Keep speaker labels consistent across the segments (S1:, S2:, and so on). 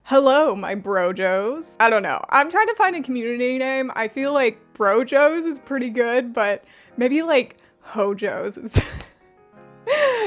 S1: Hello, my brojos. I don't know. I'm trying to find a community name. I feel like brojos is pretty good, but maybe like hojos is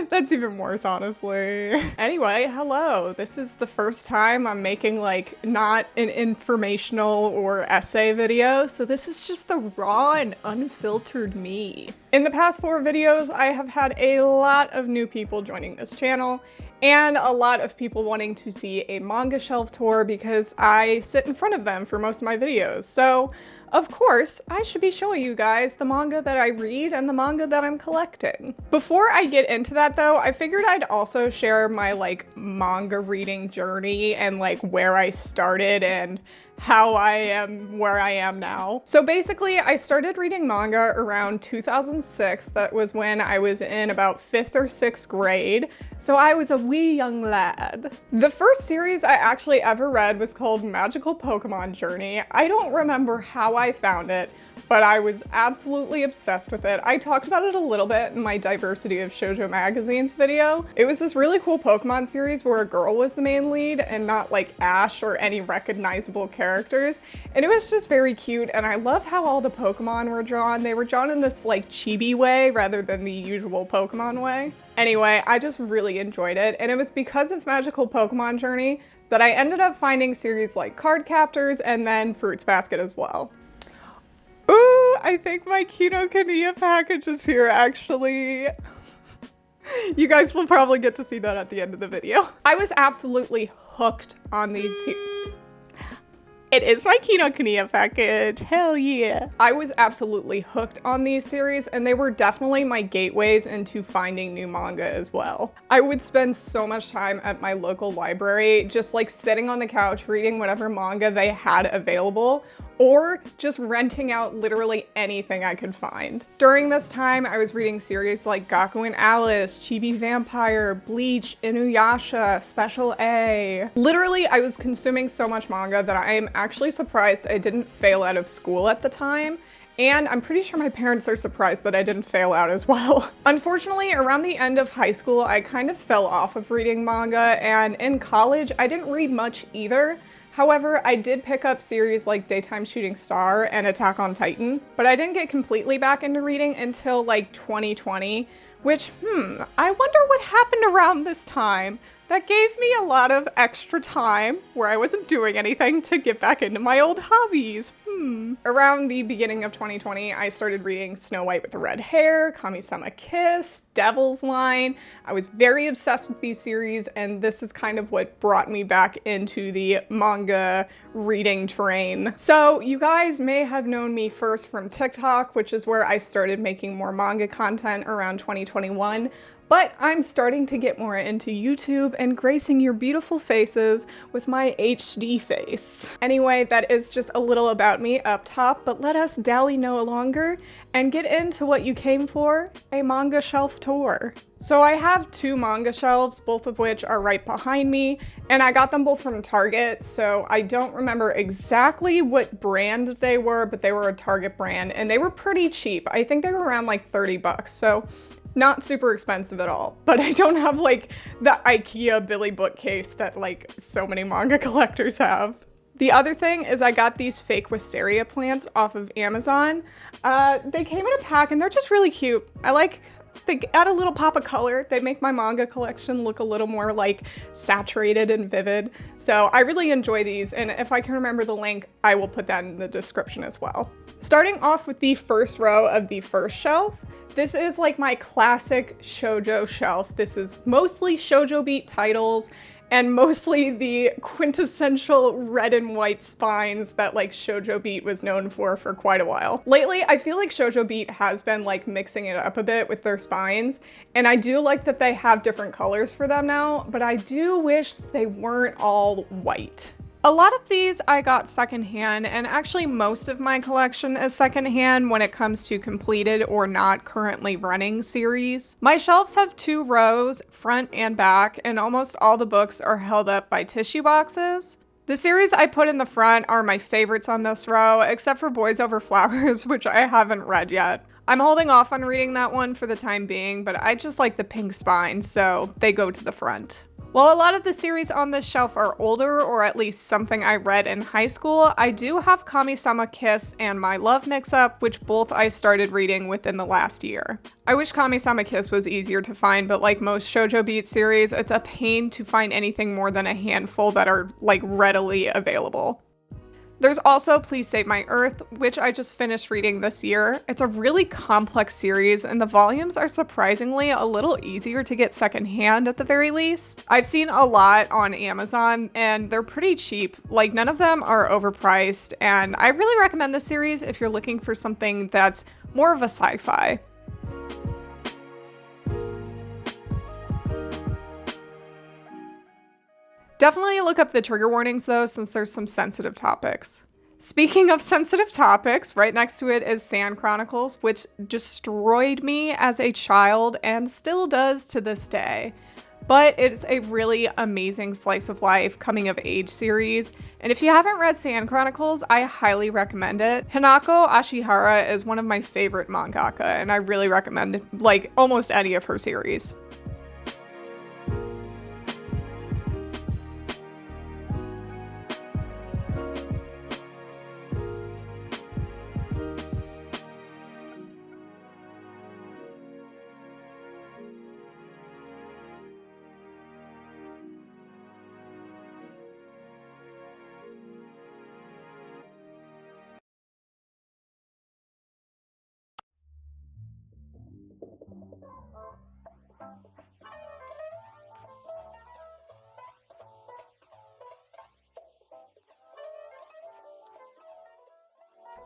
S1: that's even worse, honestly. Anyway, hello. This is the first time I'm making like not an informational or essay video, so this is just the raw and unfiltered me. In the past 4 videos, I have had a lot of new people joining this channel and a lot of people wanting to see a manga shelf tour because I sit in front of them for most of my videos. So of course, I should be showing you guys the manga that I read and the manga that I'm collecting. Before I get into that though, I figured I'd also share my like manga reading journey and like where I started and how I am where I am now. So basically, I started reading manga around 2006. That was when I was in about 5th or 6th grade. So I was a wee young lad. The first series I actually ever read was called Magical Pokemon Journey. I don't remember how I found it, but I was absolutely obsessed with it. I talked about it a little bit in my Diversity of Shoujo Magazines video. It was this really cool Pokemon series where a girl was the main lead and not like Ash or any recognizable characters. And it was just very cute, and I love how all the Pokemon were drawn. They were drawn in this like chibi way rather than the usual Pokemon way. Anyway, I just really enjoyed it, and it was because of Magical Pokemon Journey that I ended up finding series like Card Captors and then Fruits Basket as well. Ooh, I think my Kinokuniya package is here, actually. You guys will probably get to see that at the end of the video. I was absolutely hooked on these It is my Kinokuniya package, hell yeah. I was absolutely hooked on these series, and they were definitely my gateways into finding new manga as well. I would spend so much time at my local library, just like sitting on the couch reading whatever manga they had available, or just renting out literally anything I could find. During this time, I was reading series like Gaku and Alice, Chibi Vampire, Bleach, Inuyasha, Special A. Literally, I was consuming so much manga that I am actually surprised I didn't fail out of school at the time. And I'm pretty sure my parents are surprised that I didn't fail out as well. Unfortunately, around the end of high school, I kind of fell off of reading manga, and in college, I didn't read much either. However, I did pick up series like Daytime Shooting Star and Attack on Titan, but I didn't get completely back into reading until like 2020, which, I wonder what happened around this time. That gave me a lot of extra time where I wasn't doing anything to get back into my old hobbies. Around the beginning of 2020, I started reading Snow White with the Red Hair, Kami-sama Kiss, Devil's Line. I was very obsessed with these series, and this is kind of what brought me back into the manga reading train. So you guys may have known me first from TikTok, which is where I started making more manga content around 2021. But I'm starting to get more into YouTube and gracing your beautiful faces with my HD face. Anyway, that is just a little about me up top, but let us dally no longer and get into what you came for, a manga shelf tour. So I have 2 manga shelves, both of which are right behind me, and I got them both from Target, so I don't remember exactly what brand they were, but they were a Target brand, and they were pretty cheap. I think they were around like 30 bucks, so not super expensive at all, but I don't have like the IKEA Billy bookcase that like so many manga collectors have. The other thing is I got these fake wisteria plants off of Amazon. They came in a pack and they're just really cute. They add a little pop of color. They make my manga collection look a little more like saturated and vivid. So I really enjoy these, and if I can remember the link, I will put that in the description as well. Starting off with the first row of the first shelf, this is like my classic shoujo shelf. This is mostly Shoujo Beat titles and mostly the quintessential red and white spines that like Shoujo Beat was known for quite a while. Lately, I feel like Shoujo Beat has been like mixing it up a bit with their spines, and I do like that they have different colors for them now, but I do wish they weren't all white. A lot of these I got secondhand, and actually most of my collection is secondhand when it comes to completed or not currently running series. My shelves have 2 rows, front and back, and almost all the books are held up by tissue boxes. The series I put in the front are my favorites on this row, except for Boys Over Flowers, which I haven't read yet. I'm holding off on reading that one for the time being, but I just like the pink spine, so they go to the front. While a lot of the series on this shelf are older, or at least something I read in high school, I do have Kami-sama Kiss and My Love Mix-Up, which both I started reading within the last year. I wish Kami-sama Kiss was easier to find, but like most shoujo beat series, it's a pain to find anything more than a handful that are like readily available. There's also Please Save My Earth, which I just finished reading this year. It's a really complex series, and the volumes are surprisingly a little easier to get secondhand at the very least. I've seen a lot on Amazon, and they're pretty cheap. Like, none of them are overpriced, and I really recommend this series if you're looking for something that's more of a sci-fi. Definitely look up the trigger warnings though, since there's some sensitive topics. Speaking of sensitive topics, right next to it is Sand Chronicles, which destroyed me as a child and still does to this day. But it's a really amazing slice of life coming of age series, and if you haven't read Sand Chronicles, I highly recommend it. Hinako Ashihara is one of my favorite mangaka, and I really recommend like almost any of her series.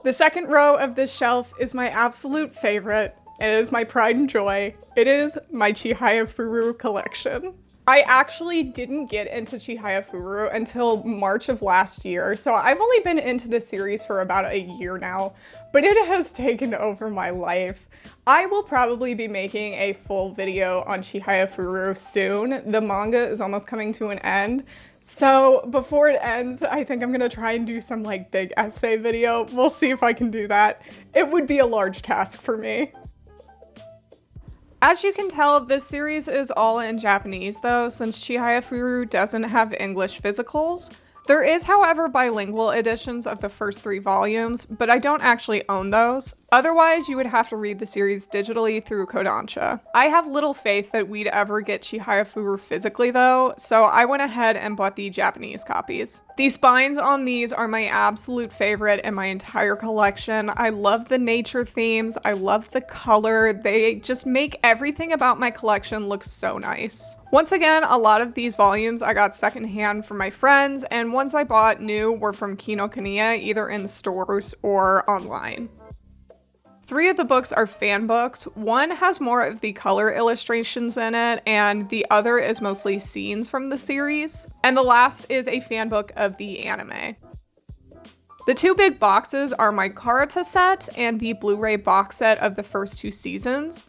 S1: The second row of this shelf is my absolute favorite. It is my pride and joy. It is my Chihayafuru collection. I actually didn't get into Chihayafuru until March of last year, so I've only been into this series for about a year now, but it has taken over my life. I will probably be making a full video on Chihayafuru soon. The manga is almost coming to an end. So before it ends, I think I'm gonna try and do some like big essay video. We'll see if I can do that. It would be a large task for me. As you can tell, this series is all in Japanese though, since Chihayafuru doesn't have English physicals. There is, however, bilingual editions of the first 3 volumes, but I don't actually own those. Otherwise, you would have to read the series digitally through Kodansha. I have little faith that we'd ever get Chihayafuru physically though, so I went ahead and bought the Japanese copies. The spines on these are my absolute favorite in my entire collection. I love the nature themes, I love the color, they just make everything about my collection look so nice. Once again, a lot of these volumes I got secondhand from my friends, and ones I bought new were from Kinokuniya, either in stores or online. 3 of the books are fan books. One has more of the color illustrations in it, and the other is mostly scenes from the series. And the last is a fan book of the anime. The 2 big boxes are my Karata set and the Blu-ray box set of the first 2 seasons.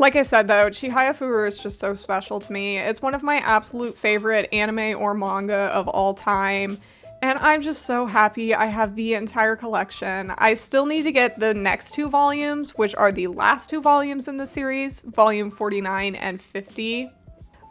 S1: Like I said though, Chihayafuru is just so special to me. It's one of my absolute favorite anime or manga of all time. And I'm just so happy I have the entire collection. I still need to get the next 2 volumes, which are the last 2 volumes in the series, volume 49 and 50.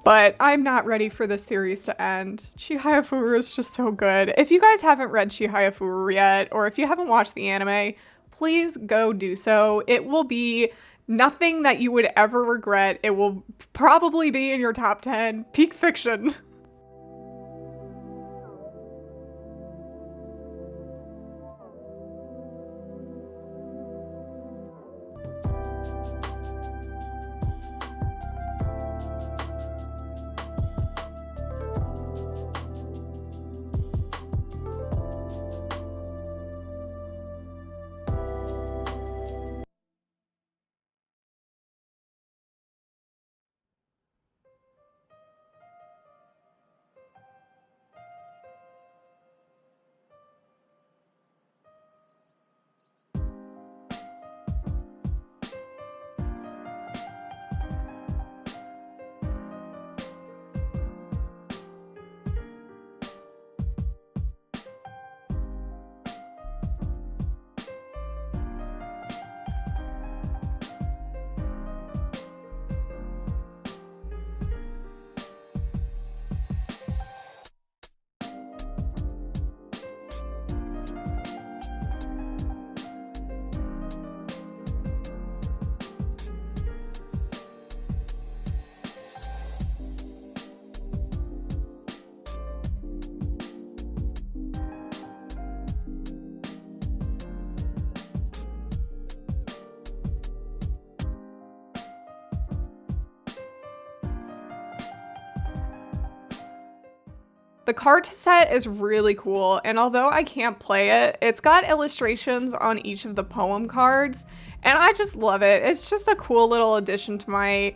S1: But I'm not ready for this series to end. Chihayafuru is just so good. If you guys haven't read Chihayafuru yet, or if you haven't watched the anime, please go do so. It will be nothing that you would ever regret. It will probably be in your top 10. Peak fiction. The card set is really cool, and although I can't play it, it's got illustrations on each of the poem cards, and I just love it. It's just a cool little addition to my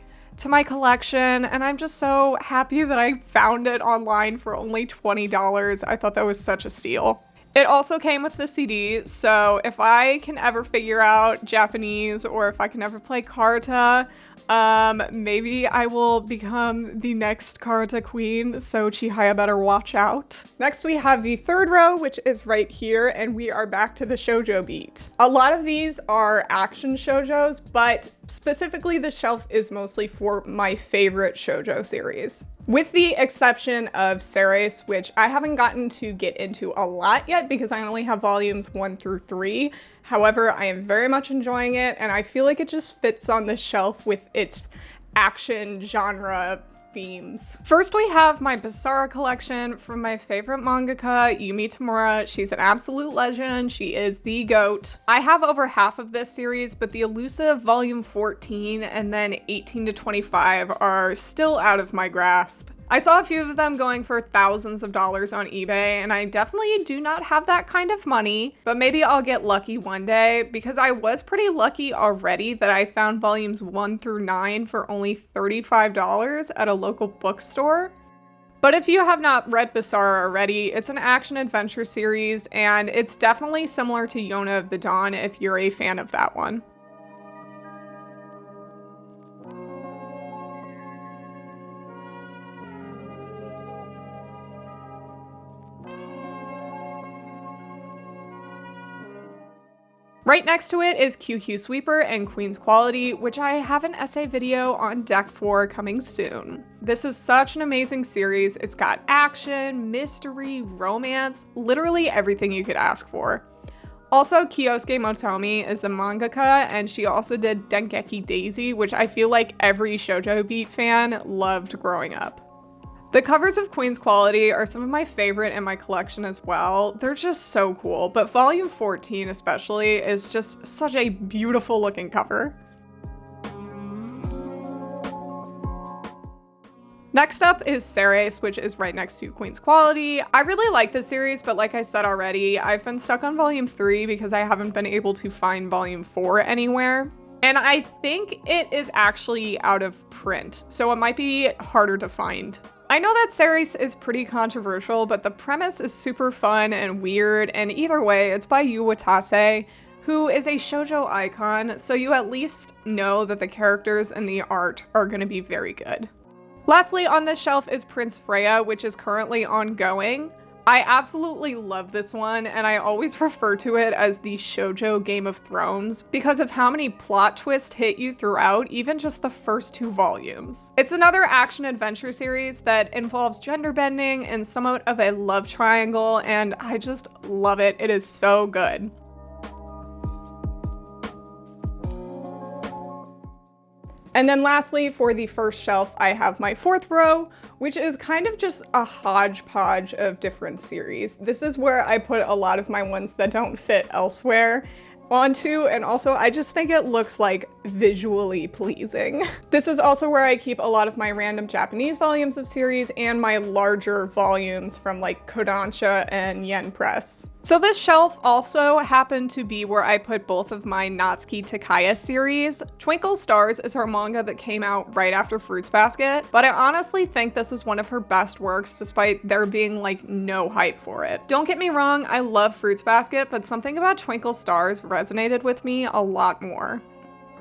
S1: collection, and I'm just so happy that I found it online for only $20. I thought that was such a steal. It also came with the CD, so if I can ever figure out Japanese or if I can ever play Karata, maybe I will become the next Karata queen, so Chihaya better watch out. Next we have the third row, which is right here, and we are back to the shoujo beat. A lot of these are action shoujos, but specifically the shelf is mostly for my favorite shoujo series. With the exception of Ceres, which I haven't gotten to get into a lot yet because I only have volumes 1 through 3. However, I am very much enjoying it, and I feel like it just fits on the shelf with its action genre themes. First, we have my Basara collection from my favorite mangaka, Yumi Tamura. She's an absolute legend. She is the GOAT. I have over half of this series, but the elusive volume 14 and then 18 to 25 are still out of my grasp. I saw a few of them going for thousands of dollars on eBay, and I definitely do not have that kind of money, but maybe I'll get lucky one day, because I was pretty lucky already that I found volumes 1 through 9 for only $35 at a local bookstore. But if you have not read Basara already, it's an action-adventure series, and it's definitely similar to Yona of the Dawn if you're a fan of that one. Right next to it is QQ Sweeper and Queen's Quality, which I have an essay video on deck for coming soon. This is such an amazing series. It's got action, mystery, romance, literally everything you could ask for. Also, Kyosuke Motomi is the mangaka, and she also did Dengeki Daisy, which I feel like every shoujo beat fan loved growing up. The covers of Queen's Quality are some of my favorite in my collection as well. They're just so cool, but volume 14 especially is just such a beautiful looking cover. Next up is Ceres, which is right next to Queen's Quality. I really like this series, but like I said already, I've been stuck on volume 3 because I haven't been able to find volume 4 anywhere. And I think it is actually out of print, so it might be harder to find. I know that Ceres is pretty controversial, but the premise is super fun and weird, and either way, it's by Yu Watase, who is a shoujo icon, so you at least know that the characters and the art are going to be very good. Lastly on this shelf is Prince Freya, which is currently ongoing. I absolutely love this one, and I always refer to it as the shoujo Game of Thrones because of how many plot twists hit you throughout, even just the first 2 volumes. It's another action-adventure series that involves gender bending and somewhat of a love triangle, and I just love it. It is so good. And then lastly, for the first shelf, I have my 4th row, which is kind of just a hodgepodge of different series. This is where I put a lot of my ones that don't fit elsewhere onto, and also I just think it looks like visually pleasing. This is also where I keep a lot of my random Japanese volumes of series and my larger volumes from like Kodansha and Yen Press. So this shelf also happened to be where I put both of my Natsuki Takaya series. Twinkle Stars is her manga that came out right after Fruits Basket, but I honestly think this is one of her best works despite there being like no hype for it. Don't get me wrong, I love Fruits Basket, but something about Twinkle Stars resonated with me a lot more.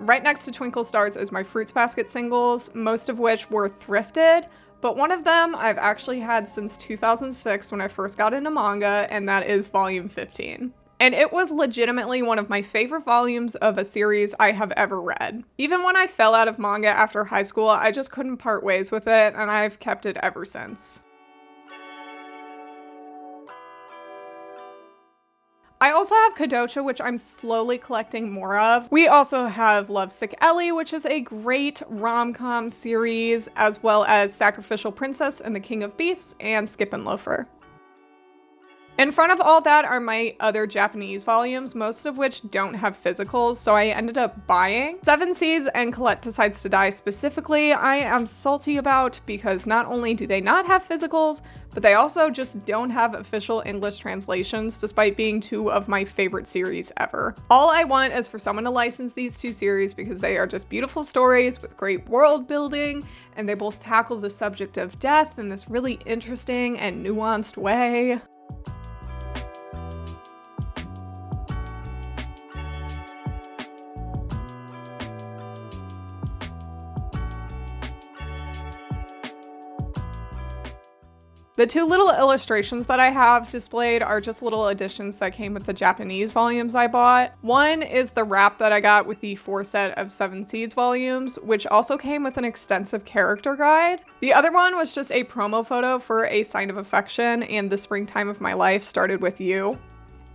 S1: Right next to Twinkle Stars is my Fruits Basket singles, most of which were thrifted, but one of them I've actually had since 2006 when I first got into manga, and that is volume 15. And it was legitimately one of my favorite volumes of a series I have ever read. Even when I fell out of manga after high school, I just couldn't part ways with it, and I've kept it ever since. I also have Kadocha, which I'm slowly collecting more of. We also have Lovesick Ellie, which is a great rom-com series, as well as Sacrificial Princess and the King of Beasts, and Skip and Loafer. In front of all that are my other Japanese volumes, most of which don't have physicals, so I ended up buying. Seven Seas and Colette Decides to Die specifically, I am salty about because not only do they not have physicals, but they also just don't have official English translations, despite being two of my favorite series ever. All I want is for someone to license these two series because they are just beautiful stories with great world building, and they both tackle the subject of death in this really interesting and nuanced way. The two little illustrations that I have displayed are just little additions that came with the Japanese volumes I bought. One is the wrap that I got with the 4 set of Seven Seas volumes, which also came with an extensive character guide. The other one was just a promo photo for A Sign of Affection and The Springtime of My Life Started With You.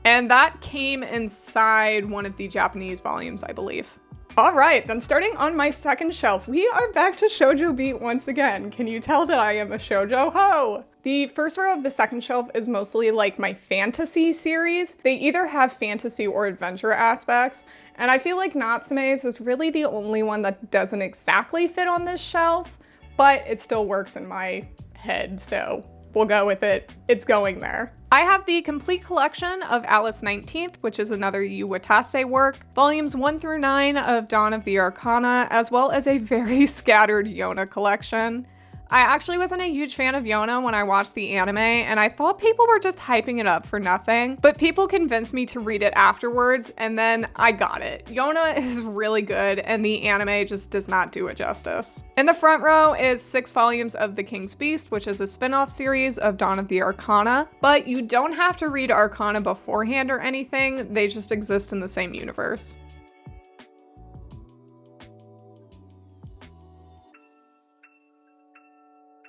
S1: And that came inside one of the Japanese volumes, I believe. Alright, then starting on my second shelf, we are back to shoujo beat once again. Can you tell that I am a shoujo ho? The first row of the second shelf is mostly like my fantasy series. They either have fantasy or adventure aspects, and I feel like Natsume's is really the only one that doesn't exactly fit on this shelf, but it still works in my head, so we'll go with it. It's going there. I have the complete collection of Alice 19th, which is another Yu Watase work, volumes 1 through 9 of Dawn of the Arcana, as well as a very scattered Yona collection. I actually wasn't a huge fan of Yona when I watched the anime, and I thought people were just hyping it up for nothing, but people convinced me to read it afterwards, and then I got it. Yona is really good, and the anime just does not do it justice. In the front row is 6 volumes of The King's Beast, which is a spin-off series of Dawn of the Arcana, but you don't have to read Arcana beforehand or anything, they just exist in the same universe.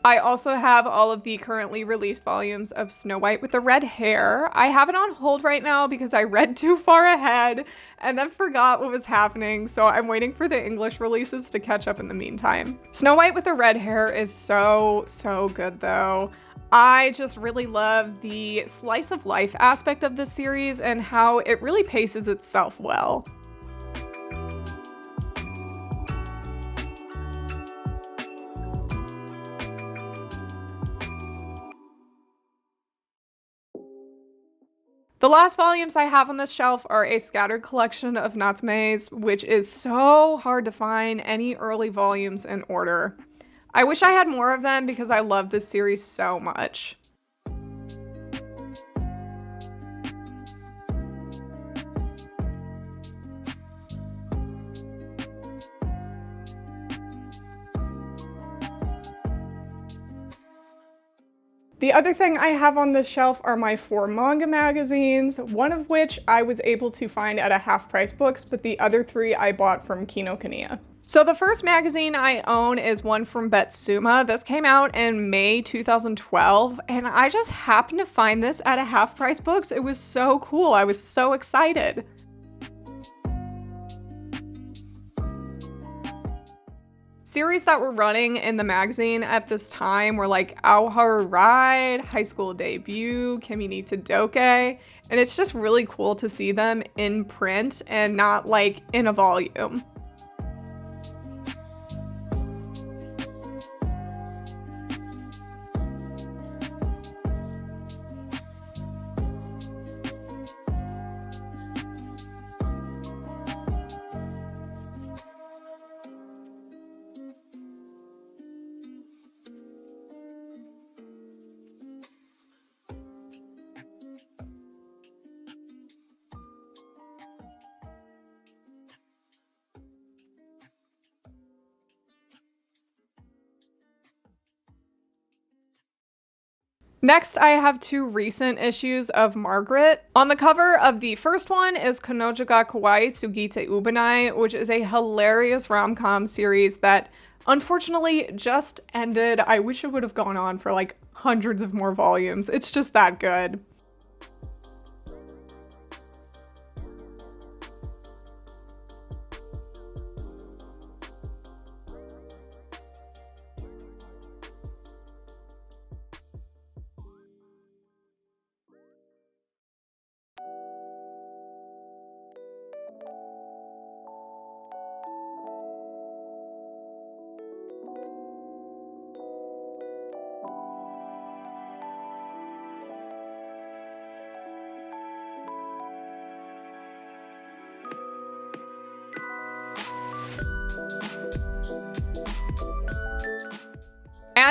S1: I also have all of the currently released volumes of Snow White with the Red Hair. I have it on hold right now because I read too far ahead and then forgot what was happening, so I'm waiting for the English releases to catch up in the meantime. Snow White with the Red Hair is so good though. I just really love the slice of life aspect of this series and how it really paces itself well. The last volumes I have on this shelf are a scattered collection of Natsume's, which is so hard to find any early volumes in order. I wish I had more of them because I love this series so much. The other thing I have on this shelf are my 4 manga magazines, one of which I was able to find at a half-price books, but the other 3 I bought from Kinokuniya. So the first magazine I own is one from Betsuma. This came out in May 2012, and I just happened to find this at a half-price books. It was so cool. I was so excited. Series that were running in the magazine at this time were like Aoharu Ride, High School Debut, Kimi ni Todoke, and it's just really cool to see them in print and not like in a volume. Next, I have 2 recent issues of Margaret. On the cover of the first one is Kanojo ga Kawaii Sugite Ubanai, which is a hilarious rom-com series that unfortunately just ended. I wish it would have gone on for like hundreds of more volumes. It's just that good.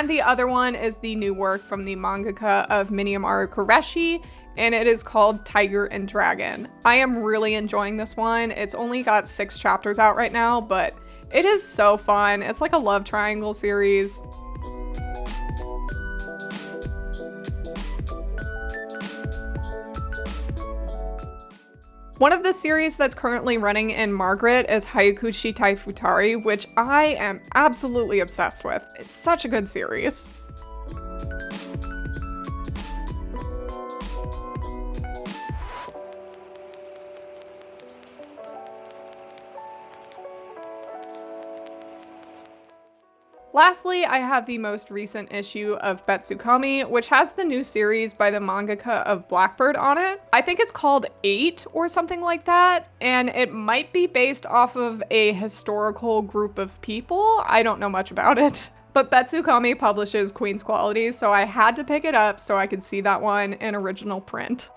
S1: And the other one is the new work from the mangaka of Miniamaru Koreshi, and it is called Tiger and Dragon. I am really enjoying this one. It's only got 6 chapters out right now, but it is so fun. It's like a love triangle series. One of the series that's currently running in Margaret is Hyakushi Taifutari, which I am absolutely obsessed with. It's such a good series. Lastly, I have the most recent issue of Betsukami, which has the new series by the mangaka of Blackbird on it. I think it's called 8 or something like that, and it might be based off of a historical group of people. I don't know much about it. But Betsukami publishes Queen's Quality, so I had to pick it up so I could see that one in original print.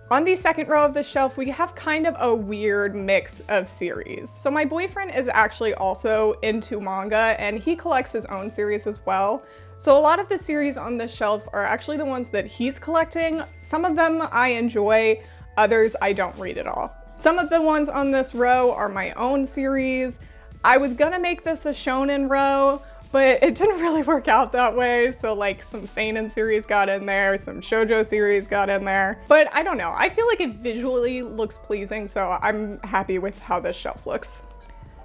S1: On the second row of the shelf, we have kind of a weird mix of series. So my boyfriend is actually also into manga, and he collects his own series as well. So a lot of the series on this shelf are actually the ones that he's collecting. Some of them I enjoy, others I don't read at all. Some of the ones on this row are my own series. I was gonna make this a shonen row, but it didn't really work out that way. So like some seinen series got in there, some shoujo series got in there. But I don't know, I feel like it visually looks pleasing, so I'm happy with how this shelf looks.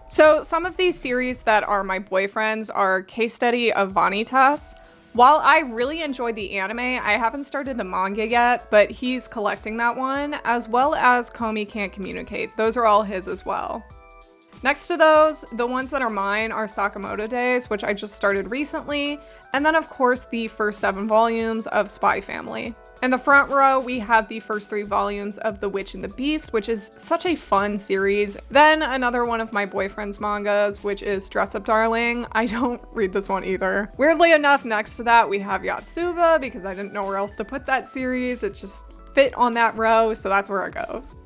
S1: So some of these series that are my boyfriend's are Case Study of Vanitas. While I really enjoyed the anime, I haven't started the manga yet, but he's collecting that one, as well as Komi Can't Communicate. Those are all his as well. Next to those, the ones that are mine are Sakamoto Days, which I just started recently, and then of course the first 7 volumes of Spy Family. In the front row, we have the first 3 volumes of The Witch and the Beast, which is such a fun series. Then another one of my boyfriend's mangas, which is Dress Up Darling. I don't read this one either. Weirdly enough, next to that, we have Yotsuba, because I didn't know where else to put that series. It just fit on that row, so that's where it goes.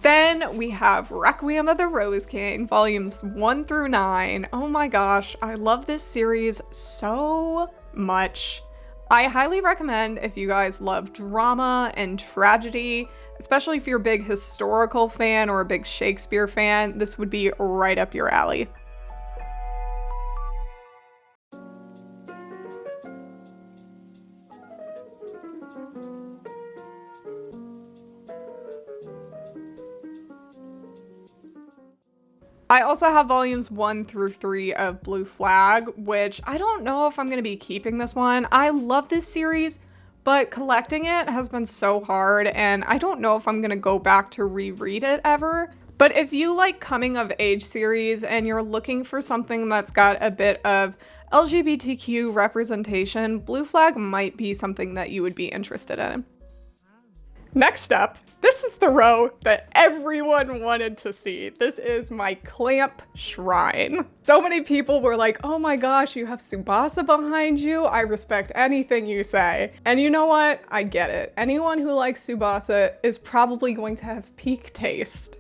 S1: Then we have Requiem of the Rose King, volumes 1 through 9. Oh my gosh, I love this series so much. I highly recommend if you guys love drama and tragedy, especially if you're a big historical fan or a big Shakespeare fan, this would be right up your alley. I also have volumes 1 through 3 of Blue Flag, which I don't know if I'm going to be keeping this one. I love this series, but collecting it has been so hard, and I don't know if I'm going to go back to reread it ever. But if you like coming of age series and you're looking for something that's got a bit of LGBTQ representation, Blue Flag might be something that you would be interested in. Next up, this is the row that everyone wanted to see. This is my Clamp Shrine. So many people were like, oh my gosh, you have Tsubasa behind you. I respect anything you say. And you know what? I get it. Anyone who likes Tsubasa is probably going to have peak taste.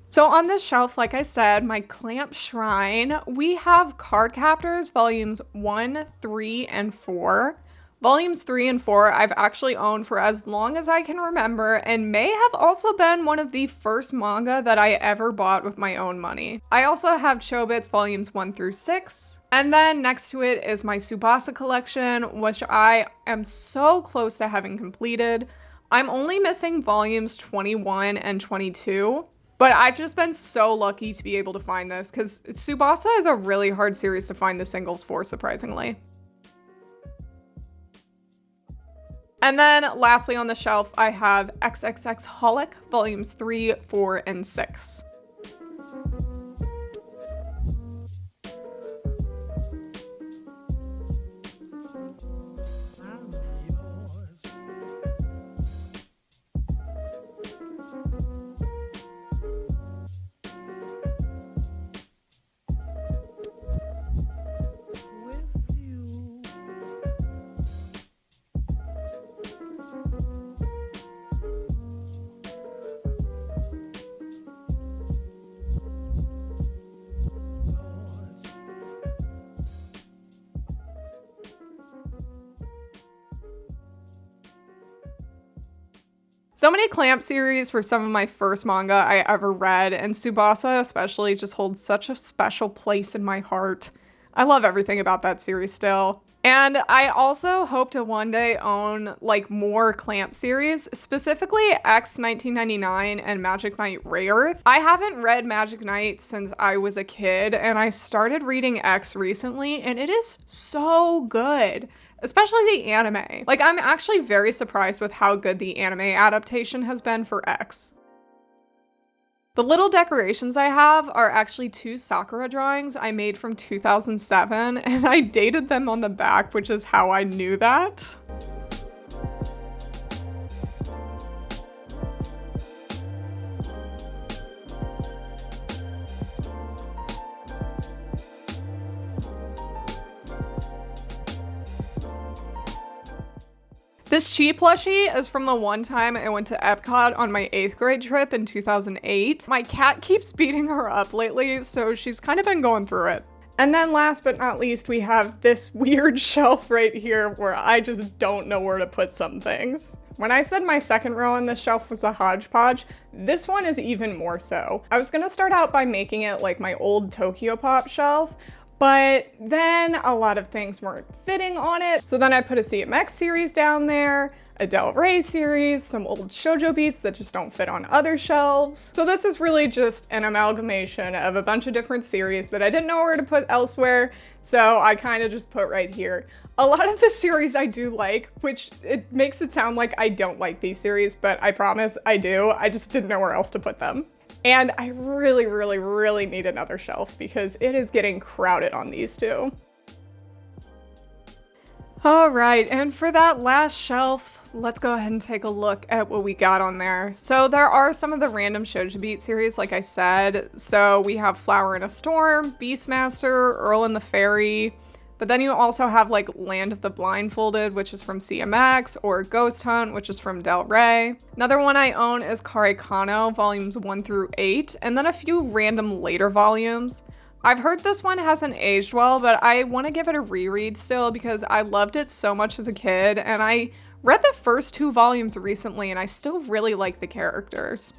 S1: So on this shelf, like I said, my Clamp Shrine, we have Card Captors volumes 1, 3, and 4. Volumes 3 and 4 I've actually owned for as long as I can remember, and may have also been one of the first manga that I ever bought with my own money. I also have Chobits volumes 1 through 6, and then next to it is my Tsubasa collection, which I am so close to having completed. I'm only missing volumes 21 and 22. But I've just been so lucky to be able to find this, because Tsubasa is a really hard series to find the singles for, surprisingly. And then lastly on the shelf, I have XXX Holic, volumes 3, 4, and 6. So many Clamp series were some of my first manga I ever read, and Tsubasa especially just holds such a special place in my heart. I love everything about that series still. And I also hope to one day own like more Clamp series, specifically X 1999 and Magic Knight Rayearth. I haven't read Magic Knight since I was a kid, and I started reading X recently, and it is so good. Especially the anime. Like, I'm actually very surprised with how good the anime adaptation has been for X. The little decorations I have are actually 2 Sakura drawings I made from 2007, and I dated them on the back, which is how I knew that. This Chi plushie is from the one time I went to Epcot on my 8th grade trip in 2008. My cat keeps beating her up lately, so she's kind of been going through it. And then last but not least, we have this weird shelf right here where I just don't know where to put some things. When I said my second row on this shelf was a hodgepodge, this one is even more so. I was gonna start out by making it like my old Tokyo Pop shelf, but then a lot of things weren't fitting on it. So then I put a CMX series down there, a Del Rey series, some old shoujo beats that just don't fit on other shelves. So this is really just an amalgamation of a bunch of different series that I didn't know where to put elsewhere, so I kind of just put right here. A lot of the series I do like, which it makes it sound like I don't like these series, but I promise I do. I just didn't know where else to put them. And I really, really, really need another shelf because it is getting crowded on these two. All right, and for that last shelf, let's go ahead and take a look at what we got on there. So there are some of the random shoujo beat series, like I said. So we have Flower in a Storm, Beastmaster, Earl and the Fairy. But then you also have like Land of the Blindfolded, which is from CMX, or Ghost Hunt, which is from Del Rey. Another one I own is Kare Kano, volumes 1 through 8, and then a few random later volumes. I've heard this one hasn't aged well, but I want to give it a reread still because I loved it so much as a kid, and I read the first 2 volumes recently, and I still really like the characters.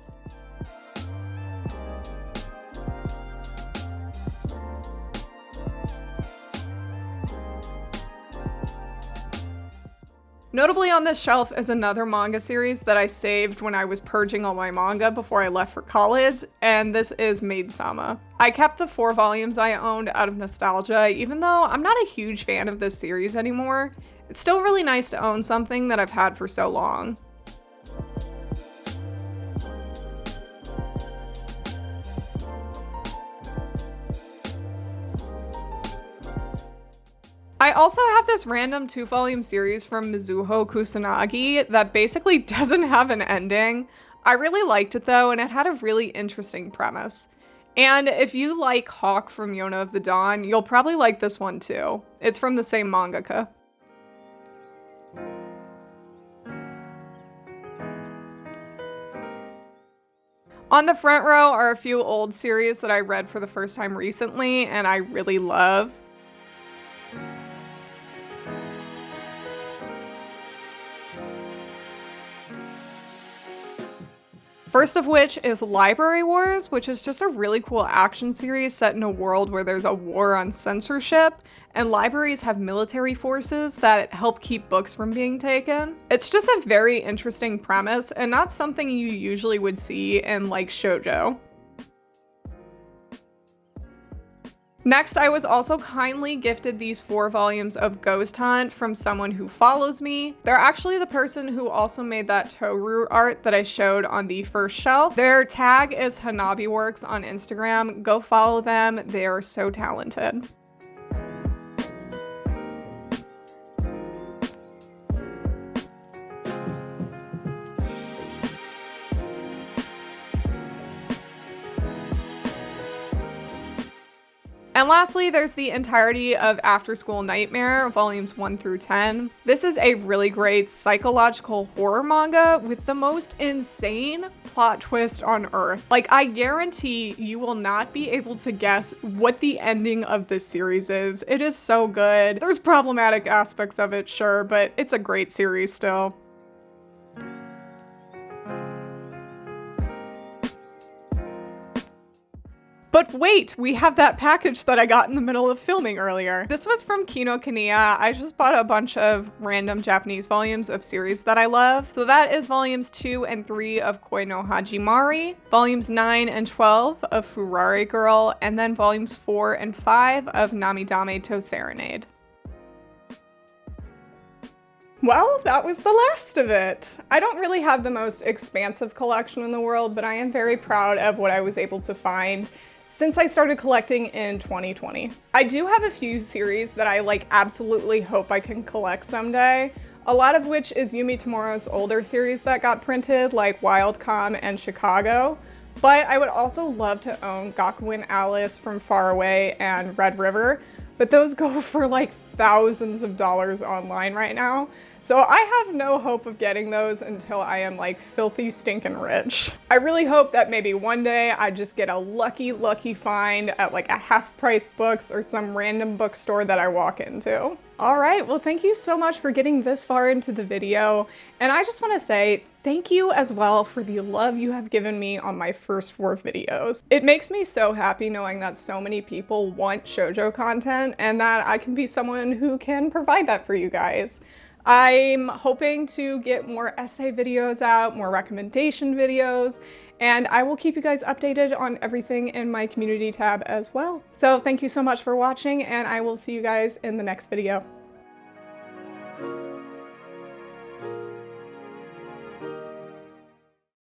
S1: Notably on this shelf is another manga series that I saved when I was purging all my manga before I left for college, and this is Maid-sama. I kept the 4 volumes I owned out of nostalgia, even though I'm not a huge fan of this series anymore. It's still really nice to own something that I've had for so long. I also have this random 2-volume series from Mizuho Kusanagi that basically doesn't have an ending. I really liked it though, and it had a really interesting premise. And if you like Hawk from Yona of the Dawn, you'll probably like this one too. It's from the same mangaka. On the front row are a few old series that I read for the first time recently and I really love. First of which is Library Wars, which is just a really cool action series set in a world where there's a war on censorship, and libraries have military forces that help keep books from being taken. It's just a very interesting premise, and not something you usually would see in like shoujo. Next, I was also kindly gifted these 4 volumes of Ghost Hunt from someone who follows me. They're actually the person who also made that Toru art that I showed on the first shelf. Their tag is HanabiWorks on Instagram. Go follow them. They are so talented. And lastly, there's the entirety of After School Nightmare, volumes 1 through 10. This is a really great psychological horror manga with the most insane plot twist on earth. Like, I guarantee you will not be able to guess what the ending of this series is. It is so good. There's problematic aspects of it, sure, but it's a great series still. But wait, we have that package that I got in the middle of filming earlier. This was from Kinokuniya. I just bought a bunch of random Japanese volumes of series that I love. So that is volumes 2 and 3 of Koi no Hajimari, volumes 9 and 12 of Furare Girl, and then volumes 4 and 5 of Namidame to Serenade. Well, that was the last of it. I don't really have the most expansive collection in the world, but I am very proud of what I was able to find since I started collecting in 2020. I do have a few series that I absolutely hope I can collect someday, a lot of which is Yumi Tamura's older series that got printed, like Wildcom and Chicago. But I would also love to own Gakuen Alice from Far Away and Red River, but those go for thousands of dollars online right now. So I have no hope of getting those until I am filthy stinking rich. I really hope that maybe one day I just get a lucky find at a Half Price Books or some random bookstore that I walk into. All right, well, thank you so much for getting this far into the video. And I just want to say thank you as well for the love you have given me on my first 4 videos. It makes me so happy knowing that so many people want shoujo content and that I can be someone who can provide that for you guys. I'm hoping to get more essay videos out, more recommendation videos, and I will keep you guys updated on everything in my community tab as well. So thank you so much for watching, and I will see you guys in the next video.